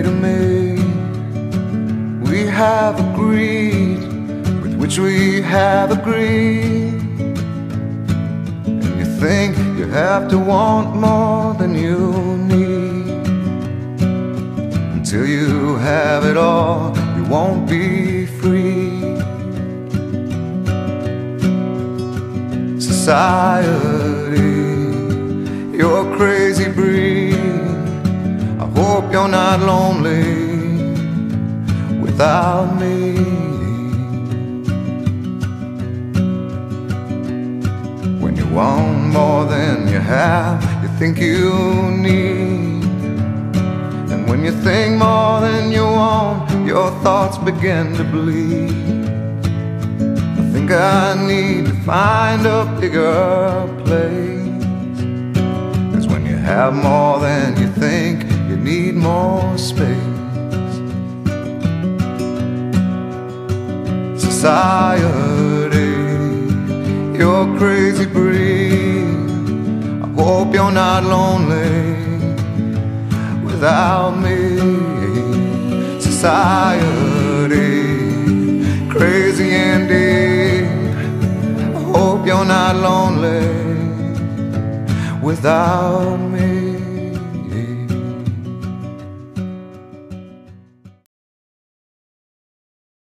to me. We have agreed with which we have agreed. And you think you have to want more than you need. Until you have it all, you won't be free. Society, you're a crazy breed. I hope you're not lonely without me. When you want more than you have, you think you need. And when you think more than you want, your thoughts begin to bleed. I think I need to find a bigger place. 'Cause when you have more than you think, you need more space. Society, you're a crazy breed. I hope you're not lonely without me. Society, crazy indeed. I hope you're not lonely without me.